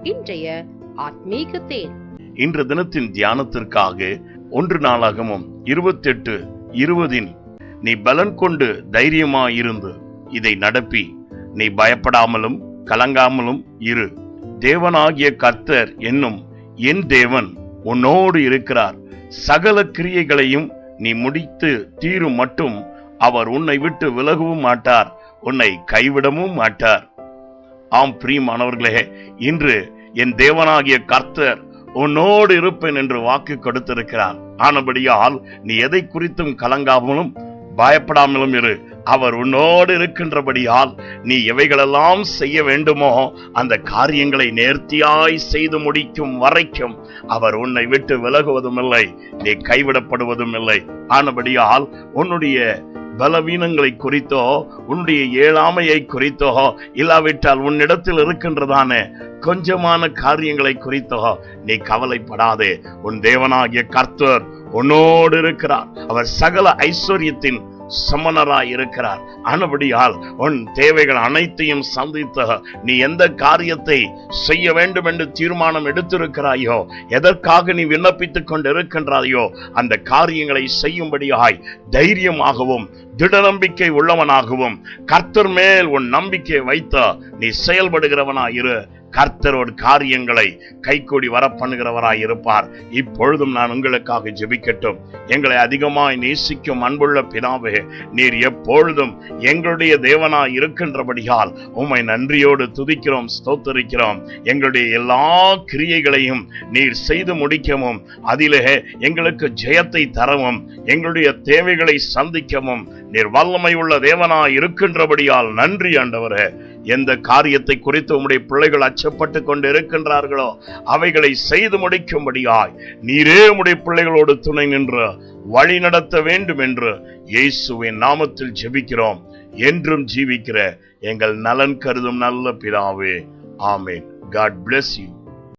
இன்றைய ஆத்மீக தேன். இன்று தினத்தின் தியானத்திற்காக 1 நாளாகமம் 28:20 நீ பலன் கொண்டு தைரியமாயிருந்து இதை நடப்பி நீ பயப்படாமலும் கலங்காமலும் இரு. தேவனாகிய கர்த்தர் என்னும் என் தேவன் உன்னோடு இருக்கிறார். சகல கிரியைகளையும் நீ முடித்து தீரும் மட்டும் அவர் உன்னை விட்டு விலகவும் மாட்டார், உன்னை கைவிடவும் மாட்டார். ஆம் பிரியமானவர்களே, இன்று என் தேவனாகிய கர்த்தர் உன்னோடு இருப்பேன் என்று வாக்கு கொடுத்திருக்கிறார். ஆனபடியால் நீ எதை குறித்தும் கலங்காமலும் பயப்படாமலும் இரு. அவர் உன்னோடு இருக்கின்றபடியால் நீ எவைகளெல்லாம் செய்ய வேண்டுமோ அந்த காரியங்களை நேர்த்தியாய் செய்து முடிக்கும் வரைக்கும் அவர் உன்னை விட்டு விலகுவதும் இல்லை, நீ கைவிடப்படுவதும் இல்லை. ஆனபடியால் உன்னுடைய பலவீனங்களை குறித்தோ உன்னுடைய இயலாமையை குறித்தோ இல்லாவிட்டால் உன்னிடத்தில் இருக்கின்றதான கொஞ்சமான காரியங்களை குறித்தோ நீ கவலைப்படாதே. உன் தேவனாகிய கர்த்தர் உன்னோடு இருக்கிறார். அவர் சகல ஐஸ்வர்யத்தின் சமணராய் இருக்கிறார். ஆனபடியால் உன் தேவைகள் அனைத்தையும் சந்தித்த நீ எந்த காரியத்தை செய்ய வேண்டும் என்று தீர்மானம் எடுத்திருக்கிறாயோ, எதற்காக நீ விண்ணப்பித்துக் கொண்டு இருக்கின்றாயோ அந்த காரியங்களை செய்யும்படியாய் தைரியமாகவும் திட நம்பிக்கை உள்ளவனாகவும் கர்த்தர் மேல் உன் நம்பிக்கை வைத்த நீ செயல்படுகிறவனாயிரு. கர்த்தரோடு காரியங்களை கைகூடி வர பண்ணுகிறவராய் இருப்பார். இப்பொழுதும் நான் உங்களுக்காக ஜெபிக்கட்டும். எங்களை அதிகமாய் நேசிக்கும் அன்புள்ள பிதாவே, நீர் எப்பொழுதும் எங்களுடைய தேவனாய் இருக்கின்றபடியால் உம்மை நன்றியோடு துதிக்கிறோம், ஸ்தோத்தரிக்கிறோம். எங்களுடைய எல்லா கிரியைகளையும் நீர் செய்து முடிக்கவும் அதிலே எங்களுக்கு ஜெயத்தை தரவும் எங்களுடைய தேவைகளை சந்திக்கவும் நீர் வல்லமை உள்ள தேவனாய் இருக்கின்றபடியால் நன்றி ஆண்டவரே. எந்த காரியத்தை குறித்து உம்முடைய பிள்ளைகள் அச்சப்பட்டு கொண்டு இருக்கின்றார்களோ அவைகளை செய்து முடிக்கும்படியாய் நீரே உம்முடைய பிள்ளைகளோடு துணை நின்று வழி நடத்த வேண்டும் என்று இயேசுவின் நாமத்தில் ஜெபிக்கிறோம். என்றும் ஜீவிக்கிற எங்கள் நலன் கருதும் நல்ல பிதாவே, ஆமென். God bless you.